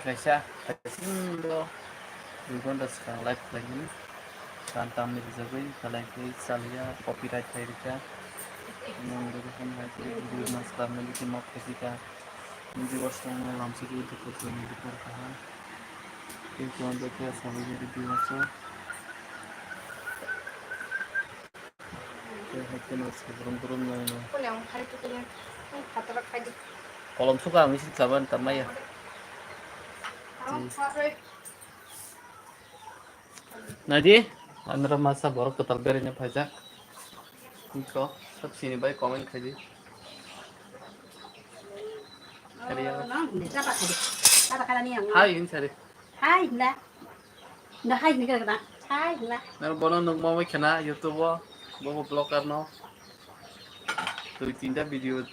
Kaisa lo bukan das sekarang live lagi tantang mirzagoy kalian kay salya copyright kayak menurutkan lagi video mas kami di mau ketika di wasong langsung itu foto ini di perkahan itu untuk ya sambil di biasa itu sebelum lain kolom suka misi saban tamai ya Nadi, अंदर मसा बरफ कतल बेरने भाजा इनको सब सीने भाई comment खाई Hai ini sari Hai nda nda hai ni kada hai nda nang bono nung mau kena YouTube bawa blogger no tu tinta video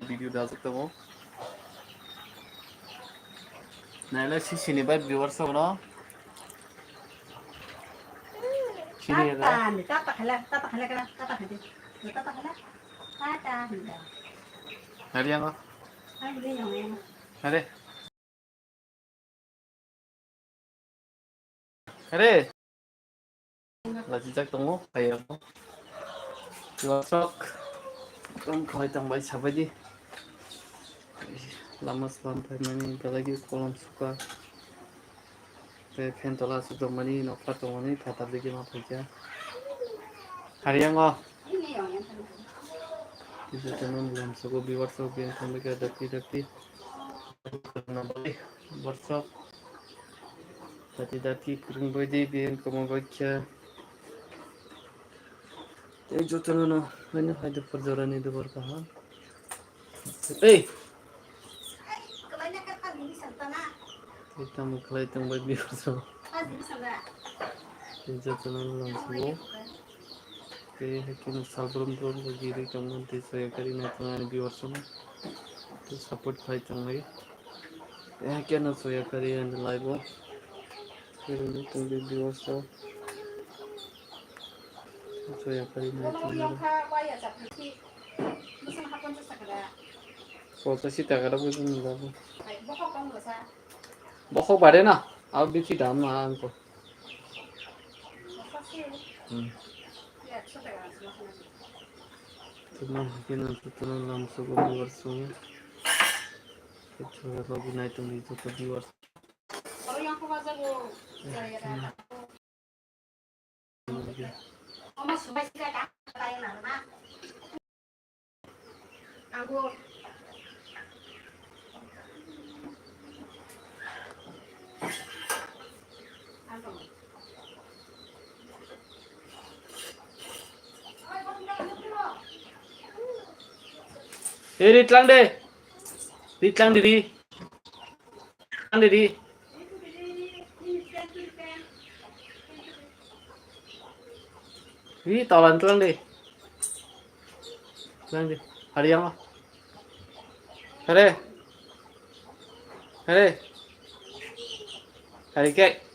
video dah सकते हो नाले sini भाई viewers सब no sini ya tata khala kada tata khade tata khala tata nda hari yang hai ni yang hari hari lagi cak tunggu kayak apa viewers kamu kau itu baik siapa di lama sampai mani lagi kolom suka fan tola sudah mani nokta tuh mani kata lagi apa aja hari yang ini yang itu teman belum suka viewers yang kami ke daki nambah workshop daki kering bodi biar kamu baca जो तो ना मैंने hide पर जोरा नहीं दे कहा kebanyakan pagi di sana kita mulai tembak biasa pagi di sana जो तो ना langsung ke hakin sabrum bagi kamu desa kari na tangan biasa to support khai tangai hakin na soya kari and live ini tunggu biasa soya kari na tangan foto sih tak ada pun enggak bokok bare na अब भी दाम ना हमको तुम्हां किन तुतना नाम से को viewers होंगे अच्छा बाबू नहीं तुम नहीं तो viewers kalau yang kewajar lo saya Mama sudah sih kan lain nama aku ritlang diri tolan tlang deh hari yang hari kek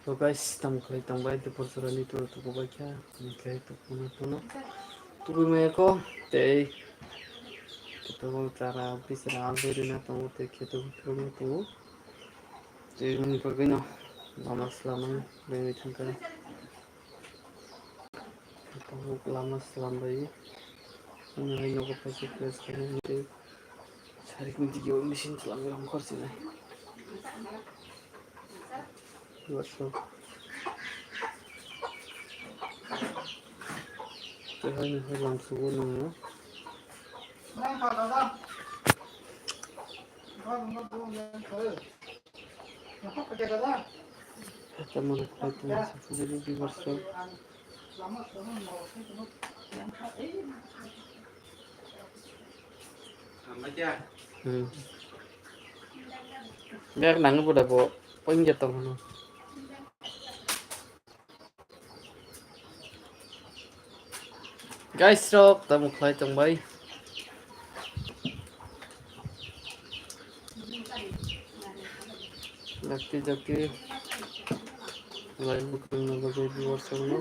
so guys tambah itu persoalan itu untuk baca kayak itu puno tunggu mereka teh kita mau cara bisa ambil na tunggu teh kita tunggu teh ini bagaimana lama selama ini tangkap tunggu lama selama ini ini nopo pasti plus karena ini cari kunci jual mesin selama yang kursi nih WhatsApp Tuhan langsung nunggu kita mau jadi di WhatsApp biar nanggu pada bawa penjat teman guys rock kita mulai tambah Jaki lain bukan naga viewers semua.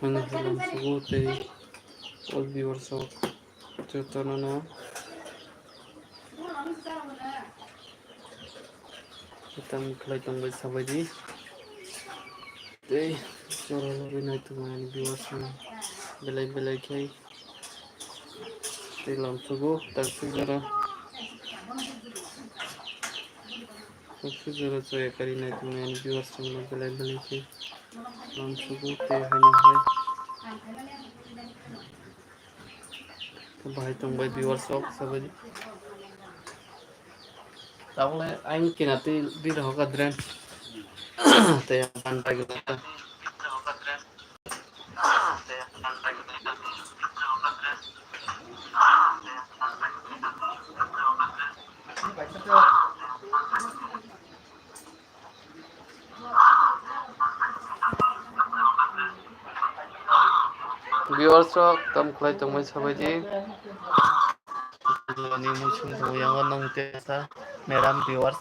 Mengenai suku teh all viewers of Cetanana kita mulai tanggal sabadi teh cara lebih naik dengan viewers belai kai teh lam suku tak sejarah saya kari naik dengan viewers belai kai lam suku teh hanya hai bahai tanggal viewers of sabadi tahu lah aing kinati di dah kadran teh yang pantai kita viewers tam kulai tanggal sabadi ini musim yang nong tiasa meram viewers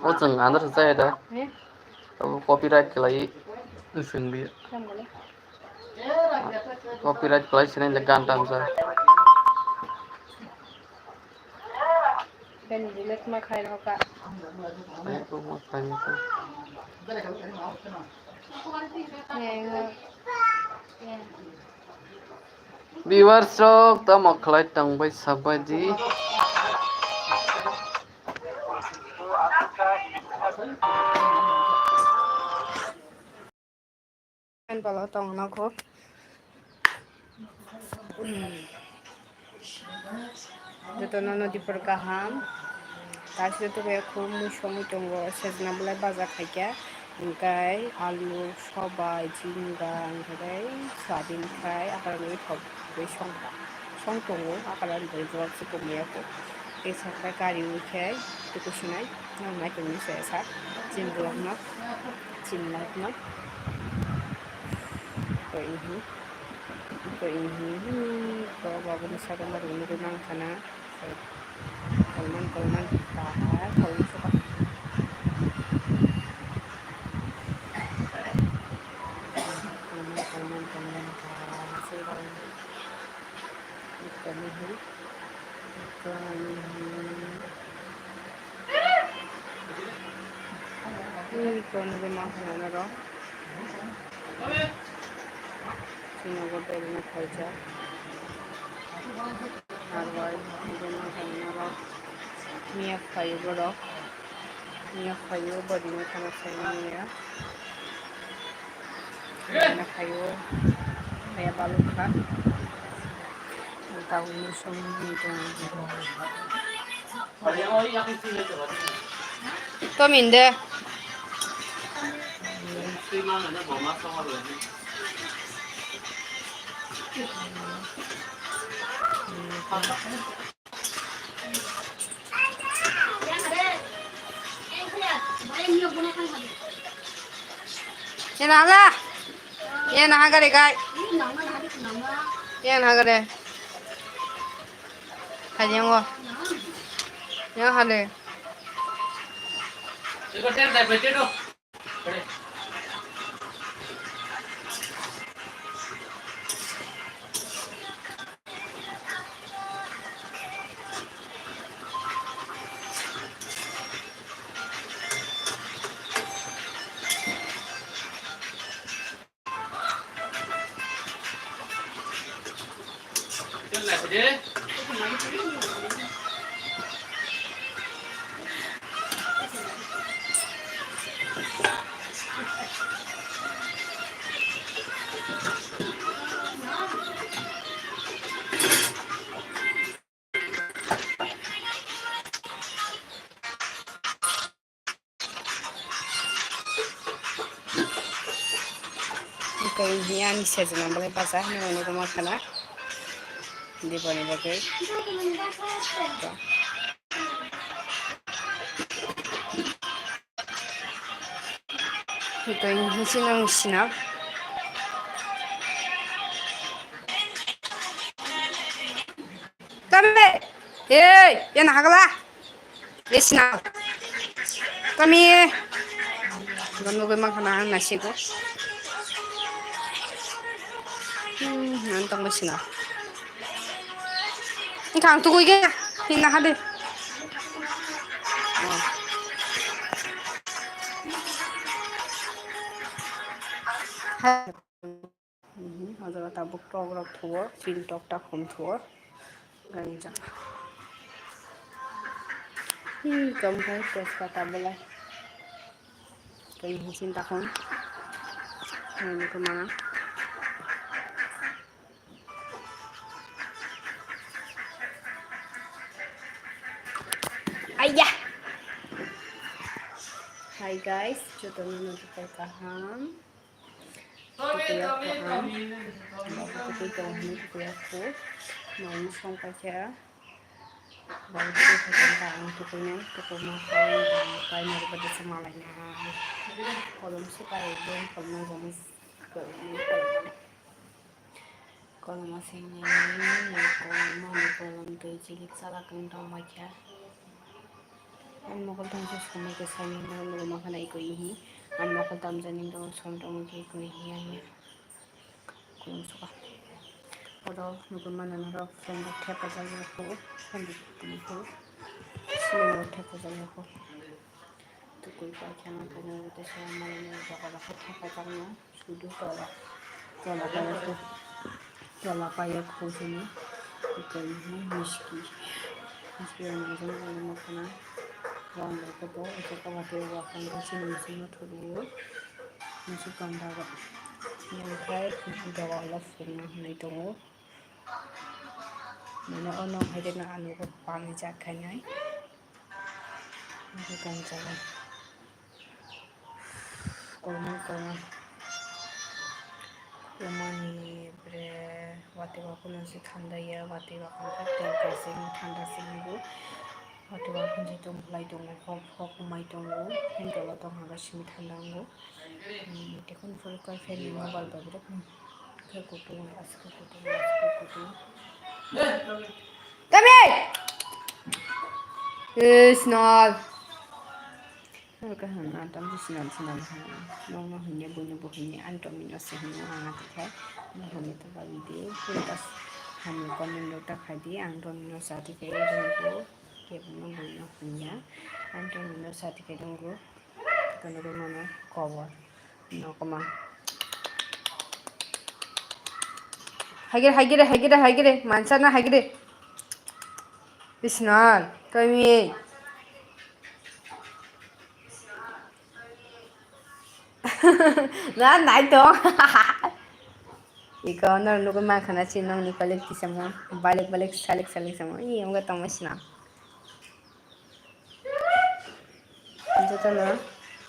oh jangan andar saya dah copyright kelai sing dia copyright kelai sini legan tam sa Ben dilek makai hoka. itu makanya tuh viewers tam kelai tang bai sabadi Kan kalau tong nako. Dito na di perkaham. Kasi dito kaya kung musyong itong sejna boleh baza kaya. Ingkay alu sobai jingga ingkay sabin kay akaran ito besong tunggu akaran berjual sekumnya ko. Isa kay kari ukay tukusinay nang naik ini saya sak jingga nak cinlat nak. Ini kalau bawa misalkan baru ini memang karena kalman tahan kalau suka kalman tahan sekarang ikan ini memang karena roh Sinagot ay na kaya arway hindi na kanya rock niya kayo body na kanya sa niya na kayo kaya balok ka ang tawag mo sa nito to minde Yan ala. Yan hagare kai. Yan hagare. Kanyang wo. Yan hale. Ito ter dai potato. Ini ani sejna boleh pasah ni mana rumah kana. Di bawah pakai. Ito yung hisinang sinap. Kami! Yan nakakala! Sinap! Kami! Gano'n makanaan nasi ko. Nantang mo sinap. Ikaw, tukoy ka na. Hinahali. Ada tabuk tok thua, fil tok tak hom thua. Ganjang. Kam hai tespata belai. Kain hisin takon. Ini kemana? Ayah. Hai guys, coba menunjukkan kaham. Kuya kaham. Bapak kuya kaham kuya ko. Mau song pacha. Baru itu saya tentang tukunya, tuku makan, kain daripada semalanya. Kalau masih kayak itu, kalau masih ini, kalau mau kalau tuh cilik salah kentang macam. Mau kalau tahu sama kesannya, mau makan itu ini, mau kalau tahu janin tuh sama itu ini, kalau suka. Kalau nunggu mana nara sendok tepa jalan aku, sendok itu, sendok tepa jalan aku. Tukul pakai makan itu sama ini bakal aku tepa jalan, sudah kalau payah aku sini, itu ini miski yang macam makanan, orang itu itu kalau dia makan di sini terus, masih gambar. Yang kayak sudah walaf pernah itu. Mana orang ada nak anu ko pani jakanya, itu kan jalan. Kalau ni bre, wati waktu nasi thanda ya, wati waktu kan terkasih thanda singgu, wati waktu jitu mulai tunggu, hok mulai tunggu, hendak waktu harga simi thanda nggu, tekun full kafe ni mobile baru, kekutu. Kami! Snod. Kan antam snod. Nong hanya bunyi antam minus hanya angat kan. Nong itu bagi dia. Terus kami komen dokter kadi antam minus satu kali dulu. Dia bunyi hanya antam minus satu kali dulu. Kalau mana cover. No koma. Hagire. Mansana hagire. Snod. Kami. Nah, naik dong. Ikaw na nung makan nasi nong ni balik semua, balik salik semua. Iya, enggak tahu masih nak. Itu tuh na,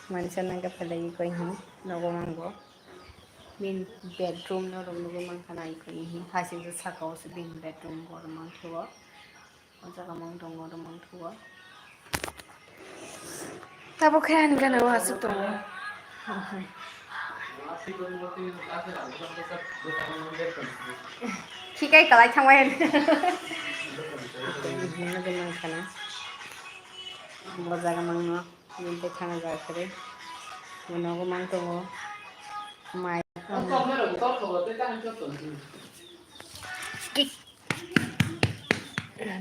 manusia nangka pada iko ini, nogo manggo. Min bedroom na nung makan iko ini, hasil tu sakau sebin bedroom gor mang tua, masa kamang dong gor mang tua. Tapi kan kan aku hasut tuh. Kikai kalai thangwain. Ini dengan kana. Bazaar mangno, ini kana zakare. Menago mangtongo. Mai.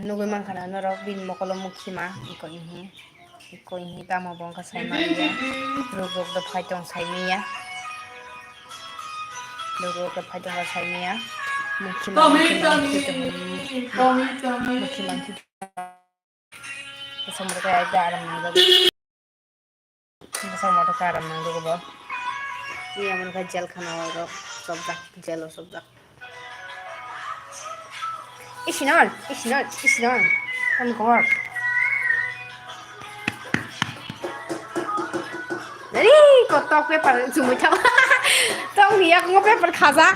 Nugo mangkana noro bin mokolo mukhima iko ini tamo bongka saimania. Rugo the python saimia. Rugo the python saimia. Mukhima. Semua kayak garam nang semua garam nang dulu bah. Iya mereka gel kana orang sobdak gel sobdak. Isinan. Kan keluar. Dari kotok paper cuma cak. Tahu dia aku paper kaza.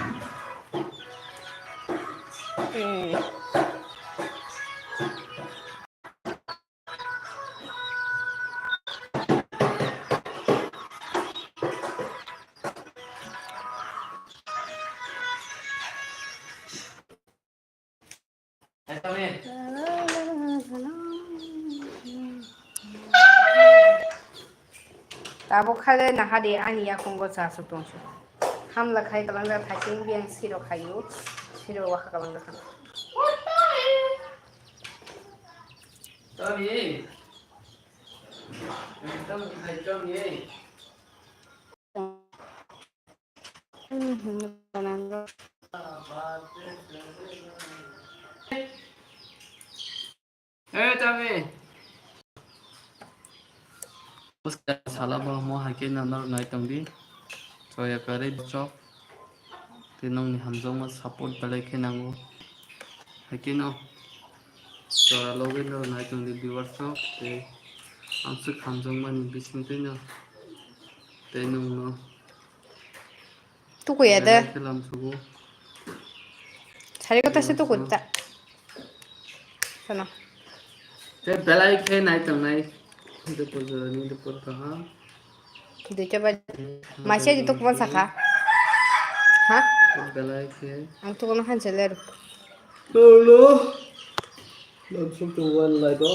Tabo khale na hadi ani ya kongo sa su tongsu. Hamla khai kalang da thaking biang siro khayu. Siro wa kalang da khana. Tommy. Tommy, hai Tommy. Tommy. उसका साला बहुमो हाके number नाइ तंगी चोया करे chop तीनों नि हमजों में support बले के नंगो हाके नो चोरा लोगे नो नाइ तंगी व्यूअर्स नो ते हमसे हमजों में बिसिंग नो ते नो Tu kuya da. खेलाम सुगो Sari ko ta si tu kutta. Sana. ते बेलाई के नाइ तंगाई ini depan kaham Dito coba. Masih dito kuma saka. Hah? बेलाई के Ang tu kono kan seler. Halo langsung tuan lah itu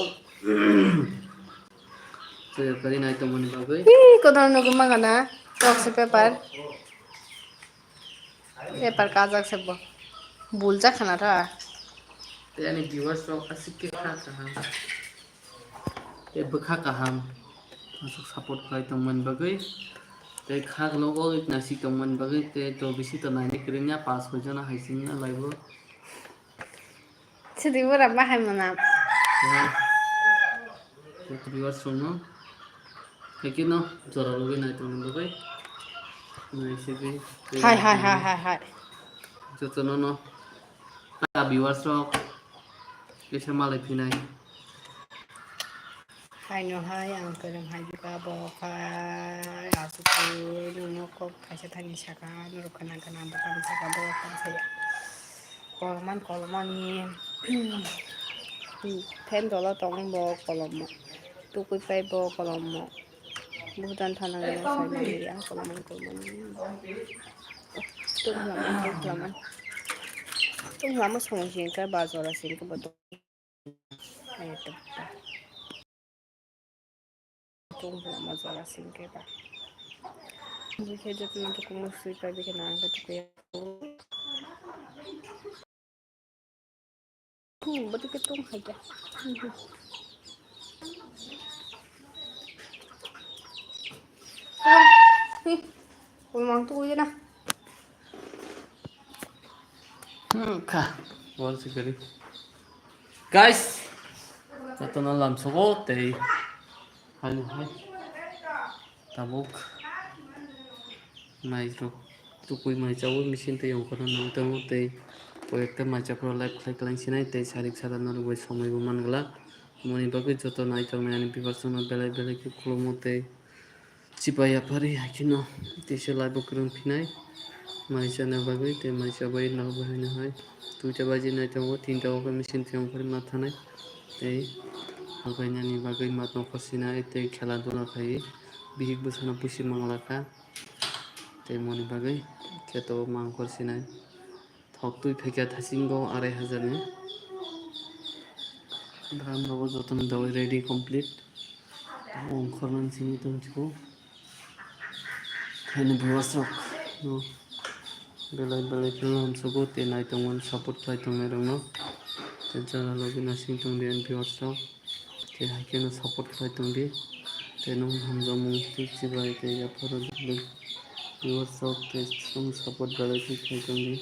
saya kali naik teman bagai Ih, kono no kuma kana. Box paper. Paper kazak sebo. Bulja khana ra. yani viewers lo asik ke kaham bekha kaham masuk support kai teman bagai te khag logo nasi teman bagai te to bisi to naik kerja pas bojona haisinya live Sidi bora bahai mana. te viewers lo kayak no jora logo naik teman bagai naik sih Hai. Joto no viewers lo bisa malah pinai Hai no hai ang kerem hai juga bo hai asu tu no ko kasih tadi saka no kana kana bukan saka bo kan saya koloman ni $10 tong bo kolomo tu kui pai bo kolomo bukan tanah ya saya mandi ya koloman tu lama songjin ka bazar asin ke betul ayo tepat tunggu masalah singke pak. Jika jatuh untuk musik tapi kena angkat juga ya. Betul ketung aja. Nih, pulang tuh aja nah. kah boleh sekali guys satu malam sogo teh halo hai tabuk mai ro tukui mai cawu mesin teh yang kono nang temu teh proyekte maca pro live khai kalang sinai teh sarik sadana ro somai buman gala moni bagai joto nai tong ani piparsona belai ke klumo teh cipaya pari hakino teh live kurung pinai maisa na bagai teh maisa bai na bagai na hai tuja baji nai tong tinta oka mesin teh yang pari matha nai teh Makanya bagai matno kosina itu khela dula khai bihik busana pusi manglaka te moni bagai keto mang kosina thok tui phekya thasingo 2500 ne dram robo joton daw ready complete ong khorman sini tumchiko khane bwasok no belai film sogo te nai tongon support khai tong merong te jara login asing tong den bwasok te hakeno support khai tong di te nong hamza mung tik chibai te ya pharo dulu bwasok te some support belai khai tong di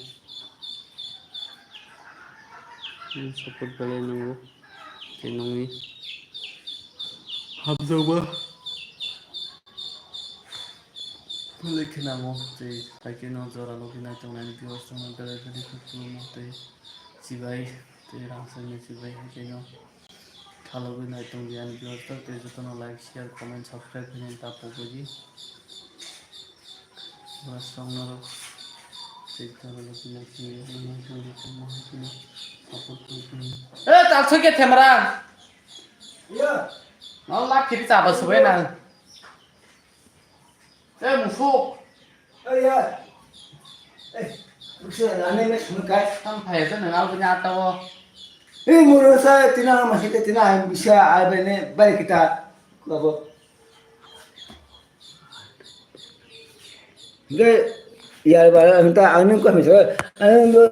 support belai nong te nong hamza ba लेकिन हम ते ताकि न जरा लोग ना तो ना व्यवस्था में बेले कुछ मोते सिवाय ते राशन में सिवाय है कि न खालो भी ना तो ज्ञान व्यवस्था ते जो तो लाइक शेयर कमेंट सब्सक्राइब करें ता पोगोजी बस समरो ते जरा लोग ना कि सपोर्ट ए ताछो के थेमरा या न ला खिरि चाबा सबै ना Musuh. Iya. Musuh aneh nih semuanya. Sampai itu nengal punya tahu. Menurut saya tina masih tina bisa ada nih balik kita apa? Enggak, ya, entah anu kok misalnya, anu